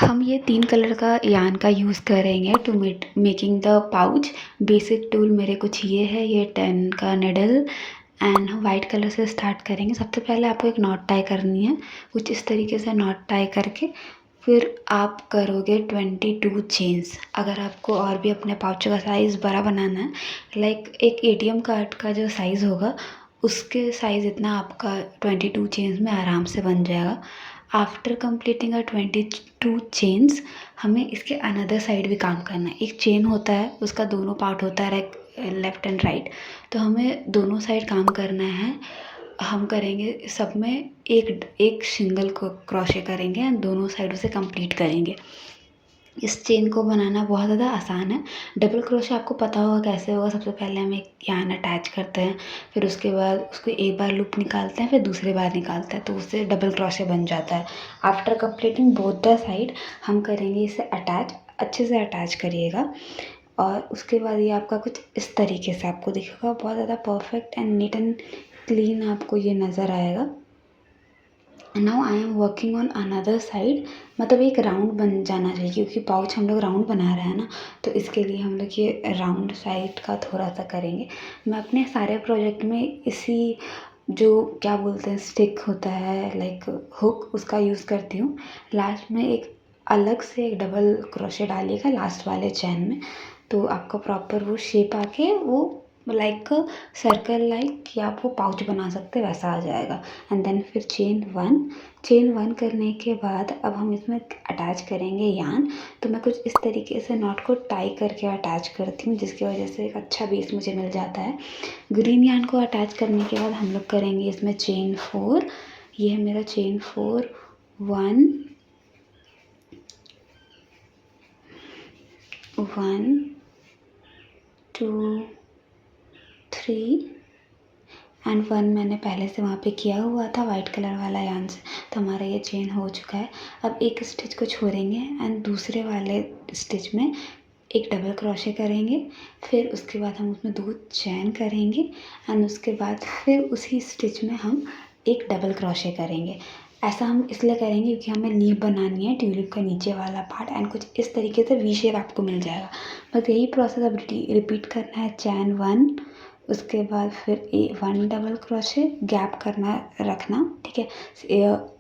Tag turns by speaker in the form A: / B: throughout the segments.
A: हम ये 3 कलर का यान का यूज़ करेंगे to making the pouch. Basic tool मेरे कुछ ये है, ये 10 का निडल एंड हम वाइट कलर से स्टार्ट करेंगे। सबसे पहले आपको एक नॉट टाई करनी है, कुछ इस तरीके से नॉट टाई करके फिर आप करोगे 22 चेन्स। अगर आपको और भी अपने पाउच का साइज़ बड़ा बनाना है, लाइक एक एटीएम कार्ड का जो साइज़ होगा उसके साइज़ इतना आपका 22 चेन्स में आराम से बन जाएगा। आफ्टर कंप्लीटिंग 22 चेन्स हमें इसके अनदर साइड भी काम करना है। एक चेन होता है, उसका दोनों पार्ट होता है, लेफ़्ट एंड राइट, तो हमें दोनों साइड काम करना है। हम करेंगे सब में एक एक सिंगल क्रोशे करेंगे एंड दोनों साइडों से कंप्लीट करेंगे। इस चेन को बनाना बहुत ज़्यादा आसान है। डबल क्रोशे आपको पता होगा कैसे होगा। सबसे पहले हम एक यान अटैच करते हैं, फिर उसके बाद उसको एक बार लूप निकालते हैं, फिर दूसरी बार निकालते हैं, तो उससे डबल क्रोशे बन जाता है। After completing both the side हम करेंगे इसे अटैच। अच्छे से अटैच करिएगा और उसके बाद ये आपका कुछ इस तरीके से आपको दिखेगा। बहुत ज़्यादा perfect and neat and clean आपको ये नज़र आएगा। Now I am working on another side. मतलब एक राउंड बन जाना चाहिए, क्योंकि पाउच हम लोग राउंड बना रहे हैं ना, तो इसके लिए हम लोग ये राउंड साइड का थोड़ा सा करेंगे। मैं अपने सारे प्रोजेक्ट में इसी जो क्या बोलते हैं स्टिक होता है लाइक हुक, उसका यूज़ करती हूँ। लास्ट में एक अलग से एक डबल क्रोशे डालिएगा लास्ट वाले चैन में, तो आपका प्रॉपर वो शेप आके वो लाइक सर्कल लाइक कि आप वो पाउच बना सकते हैं वैसा आ जाएगा। एंड देन फिर चेन वन करने के बाद अब हम इसमें अटैच करेंगे यान। तो मैं कुछ इस तरीके से नॉट को टाई करके अटैच करती हूँ, जिसकी वजह से एक अच्छा बेस मुझे मिल जाता है। ग्रीन यान को अटैच करने के बाद हम लोग करेंगे इसमें चेन 4। ये है मेरा चेन 4, 1 2 3 एंड 1 मैंने पहले से वहाँ पे किया हुआ था वाइट कलर वाला यान से, तो हमारा ये चेन हो चुका है। अब एक स्टिच को छोड़ेंगे एंड दूसरे वाले स्टिच में एक डबल क्रोशे करेंगे, फिर उसके बाद हम उसमें 2 चैन करेंगे एंड उसके बाद फिर उसी स्टिच में हम एक डबल क्रोशे करेंगे। ऐसा हम इसलिए करेंगे क्योंकि हमें लीफ बनानी है, ट्यूलिप का नीचे वाला पार्ट, एंड कुछ इस तरीके से वी शेप आपको मिल जाएगा। बस यही प्रोसेस अब रिपीट करना है। चैन 1, उसके बाद फिर 1 डबल क्रोशे गैप करना रखना, ठीक है।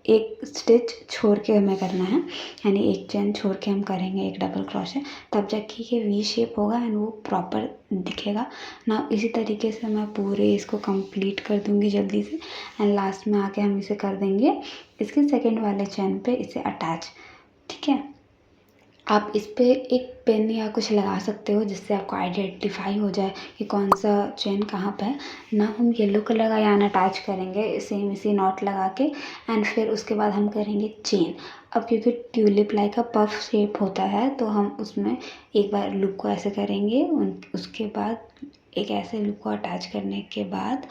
A: एक स्टिच छोड़ के हमें करना है, यानी एक चैन छोड़ के हम करेंगे एक डबल क्रोशे, तब जाके ये वी शेप होगा एंड वो प्रॉपर दिखेगा ना। इसी तरीके से मैं पूरे इसको कंप्लीट कर दूंगी जल्दी से एंड लास्ट में आके हम इसे कर देंगे इसके सेकंड वाले चैन पे इसे अटैच, ठीक है। आप इस पे एक पेन या कुछ लगा सकते हो जिससे आपको आइडेंटिफाई हो जाए कि कौन सा चेन कहाँ पे है ना। हम येलो कलर का यान अटैच करेंगे सेम इसी नॉट लगा के एंड फिर उसके बाद हम करेंगे चेन। अब क्योंकि ट्यूलिप लाइक का पफ शेप होता है, तो हम उसमें एक बार लूप को ऐसे करेंगे, उसके बाद एक ऐसे लूप को अटैच करने के बाद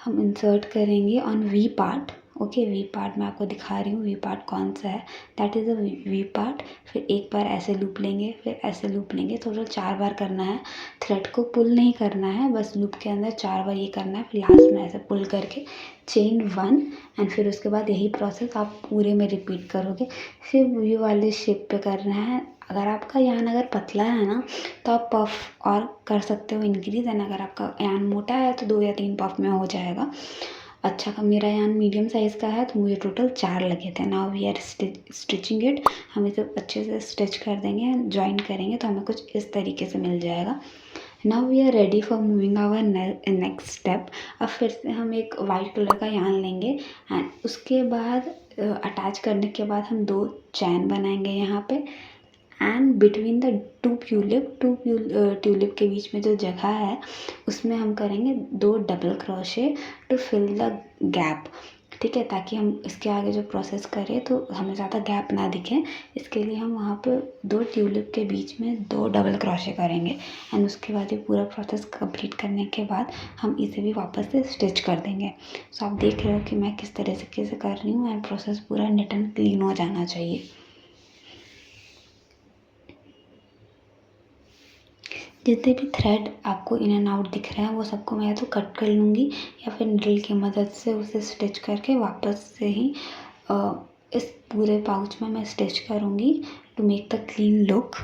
A: हम इंसर्ट करेंगे on V part. Okay, V part मैं आपको दिखा रही हूँ वी पार्ट कौन सा है, that is a V part. फिर एक बार ऐसे लूप लेंगे, फिर ऐसे लूप लेंगे, टोटल 4 बार करना है। थ्रेड को पुल नहीं करना है, बस लूप के अंदर 4 बार ये करना है, फिर लास्ट में ऐसे पुल करके चेन 1 एंड फिर उसके बाद यही प्रोसेस आप पूरे में रिपीट करोगे। फिर वी वाले शेप पे करना है। अगर आपका यान अगर पतला है ना, तो आप पफ और कर सकते हो इंक्रीज, एंड अगर आपका यान मोटा है तो 2 या 3 पफ में हो जाएगा। अच्छा का मेरा यान मीडियम साइज़ का है, तो मुझे टोटल 4 लगे थे। Now we are stitching it. हम इसे अच्छे से स्टिच कर देंगे, ज्वाइन करेंगे तो हमें कुछ इस तरीके से मिल जाएगा। Now we are ready for moving our next step. अब फिर से हम एक वाइट कलर का यान लेंगे एंड उसके बाद अटैच करने के बाद हम 2 चैन बनाएंगे यहाँ पे and between the two tulip के बीच में जो जगह है उसमें हम करेंगे 2 double crochet to fill the gap, ठीक है, ताकि हम इसके आगे जो प्रोसेस करें तो हमें ज़्यादा गैप ना दिखे। इसके लिए हम वहाँ पे 2 ट्यूलिप के बीच में 2 डबल क्रोशे करेंगे एंड उसके बाद ये पूरा प्रोसेस कंप्लीट करने के बाद हम इसे भी वापस से स्टिच कर देंगे। सो आप देख रहे हो कि मैं किस तरह से कैसे कर रही हूँ एंड प्रोसेस पूरा नीट एंड क्लीन हो जाना चाहिए। जितने भी थ्रेड आपको इन एंड आउट दिख रहे हैं वो सबको मैं या तो कट कर लूँगी या फिर ड्रिल की मदद से उसे स्टिच करके वापस से ही इस पूरे पाउच में मैं स्टिच करूँगी to make the clean look.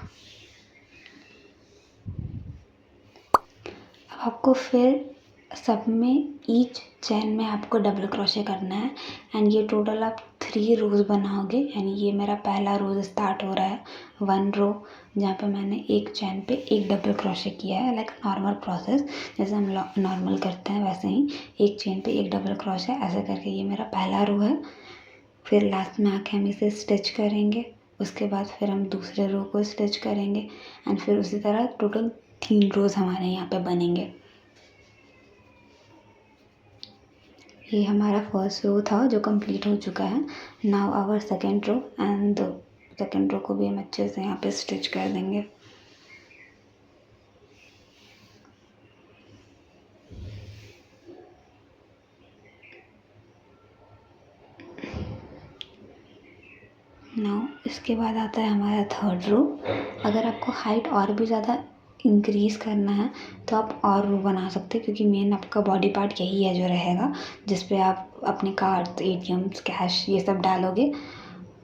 A: अब आपको फिर सब में ईच चैन में आपको डबल क्रोशे करना है एंड ये टोटल आप 3 रोज़ बनाओगे। यानी ये मेरा पहला रोज़ स्टार्ट हो रहा है 1 रो जहाँ पे मैंने एक चैन पे एक डबल क्रोशे किया है, लाइक नॉर्मल प्रोसेस जैसे हम नॉर्मल करते हैं वैसे ही एक चेन पे एक डबल क्रोशे ऐसे करके ये मेरा पहला रो है। फिर लास्ट में आके हम इसे स्टिच करेंगे, उसके बाद फिर हम दूसरे रो को स्टिच करेंगे एंड फिर उसी तरह टोटल 3 रोज़ हमारे यहाँ पे बनेंगे। ये हमारा फर्स्ट रो था जो कंप्लीट हो चुका है। Now our second row and second row को भी हम अच्छे से यहाँ पे स्टिच कर देंगे। नाउ इसके बाद आता है हमारा थर्ड रो। अगर आपको हाइट और भी ज़्यादा इंक्रीज़ करना है तो आप और रो बना सकते हैं, क्योंकि मेन आपका बॉडी पार्ट यही है जो रहेगा जिस पे आप अपने कार्ड्स, एटीएम्स, कैश ये सब डालोगे।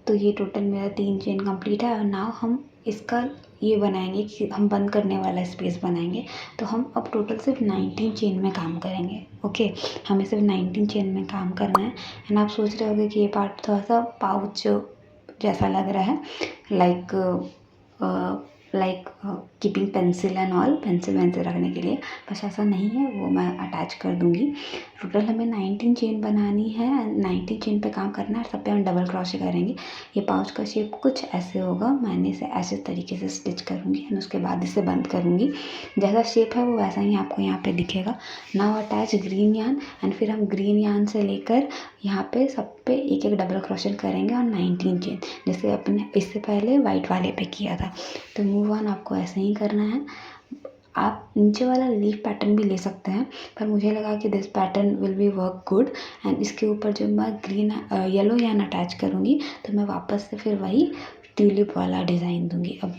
A: तो ये टोटल मेरा 3 चेन कंप्लीट है और नाउ हम इसका ये बनाएंगे कि हम बंद करने वाला स्पेस बनाएंगे। तो हम अब टोटल सिर्फ 19 चेन में काम करेंगे। ओके, हमें सिर्फ 19 चेन में काम करना है। एंड आप सोच रहे होगे कि ये पार्ट थोड़ा सा पाउच जैसा लग रहा है, like keeping pencil and all, pencil वेंसिल रखने के लिए, बस ऐसा नहीं है, वो मैं अटैच कर दूँगी। टोटल हमें 19 चेन बनानी है, 19 चेन पे काम करना है, सब पे हम डबल क्रोशे करेंगे। ये पाउच का शेप कुछ ऐसे होगा, मैंने इसे ऐसे तरीके से स्टिच करूँगी एंड उसके बाद इसे बंद करूँगी। जैसा शेप है वो वैसा ही आपको यहाँ पे दिखेगा। नाउ अटैच ग्रीन यान एंड फिर हम ग्रीन यान से लेकर यहाँ पे सब पे एक एक डबल क्रोशे करेंगे और 19 चेन, जैसे अपने इससे पहले वाइट वाले पे किया था। तो मूव ऑन आपको ऐसे ही करना है। आप नीचे वाला लीफ पैटर्न भी ले सकते हैं, पर मुझे लगा कि this pattern will be work good. And इसके ऊपर जब मैं ग्रीन येलो यान अटैच करूँगी तो मैं वापस से फिर वही ट्यूलिप वाला डिज़ाइन दूँगी। अब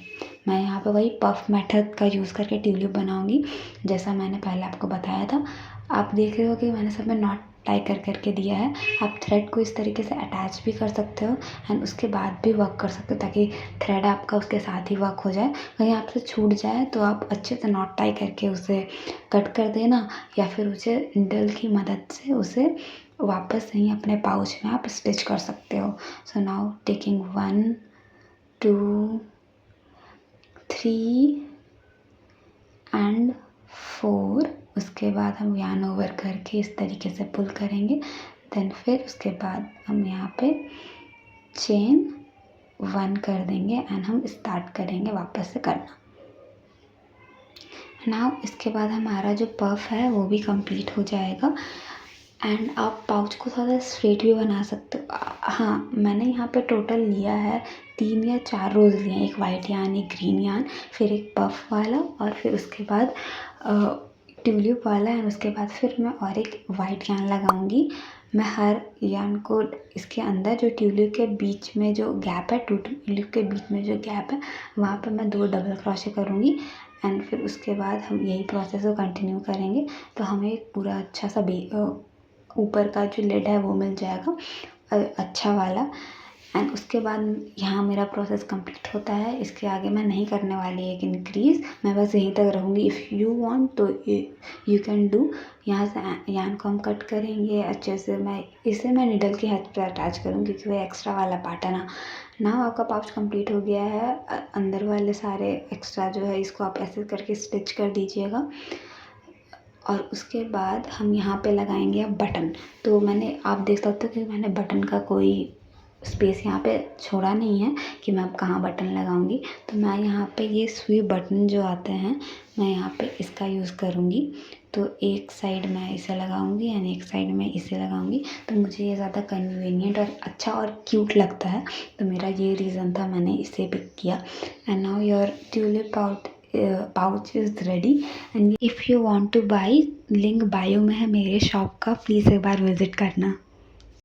A: मैं यहाँ पे वही पफ मेथड का यूज़ करके ट्यूलिप बनाऊँगी, जैसा मैंने पहले आपको बताया था। आप देख रहे हो कि मैंने सब में नॉट टाई कर करके दिया है। आप थ्रेड को इस तरीके से अटैच भी कर सकते हो एंड उसके बाद भी वर्क कर सकते हो, ताकि थ्रेड आपका उसके साथ ही वर्क हो जाए। कहीं आपसे छूट जाए तो आप अच्छे से नॉट टाई करके उसे कट कर देना, या फिर उसे निडल की मदद से उसे वापस ही अपने पाउच में आप स्टिच कर सकते हो। सो नाउ टेकिंग 1 2 3 एंड 4, उसके बाद हम यान ओवर करके इस तरीके से पुल करेंगे। देन फिर उसके बाद हम यहाँ पे चेन 1 कर देंगे एंड हम स्टार्ट करेंगे वापस से करना। नाउ इसके बाद हमारा जो पफ है वो भी कंप्लीट हो जाएगा एंड आप पाउच को थोड़ा स्ट्रेट भी बना सकते हो। हाँ, मैंने यहाँ पे टोटल लिया है 3 या 4 रोज़ लिए हैं, एक वाइट यान, एक ग्रीन यान, फिर एक पफ वाला और फिर उसके बाद ट्यूलिप वाला एंड उसके बाद फिर मैं और एक वाइट यान लगाऊंगी। मैं हर यान को इसके अंदर जो ट्यूलिप के बीच में जो गैप है, ट्यूलिप के बीच में जो गैप है वहाँ पर मैं 2 डबल क्रोशे करूँगी एंड फिर उसके बाद हम यही प्रोसेस को कंटिन्यू करेंगे। तो हमें पूरा अच्छा सा ऊपर का जो लिड है वो मिल जाएगा अच्छा वाला। एंड उसके बाद यहाँ मेरा प्रोसेस कंप्लीट होता है। इसके आगे मैं नहीं करने वाली एक इंक्रीज़, मैं बस यहीं तक रहूँगी। इफ़ यू वांट तो यू कैन डू। यहाँ से यान को हम कट करेंगे अच्छे से। मैं निडल की हेड पे अटैच करूँगी क्योंकि वो एक्स्ट्रा वाला पार्ट है ना। आपका पाउच कंप्लीट हो गया है। अंदर वाले सारे एक्स्ट्रा जो है इसको आप ऐसे करके स्टिच कर दीजिएगा और उसके बाद हम यहाँ पे लगाएंगे अब बटन। तो आप देख सकते हो कि मैंने बटन का कोई स्पेस यहाँ पे छोड़ा नहीं है कि मैं अब कहाँ बटन लगाऊंगी। तो मैं यहाँ पे ये सुई बटन जो आते हैं मैं यहाँ पे इसका यूज़ करूँगी। तो एक साइड मैं इसे लगाऊंगी एंड एक साइड में इसे लगाऊंगी। तो मुझे ये ज़्यादा कन्वीनियंट और अच्छा और क्यूट लगता है, तो मेरा ये रीज़न था, मैंने इसे पिक किया। And now your tulip pouch is ready. And if you want two by, link bio में है मेरे शॉप का, प्लीज़ एक बार विज़िट करना।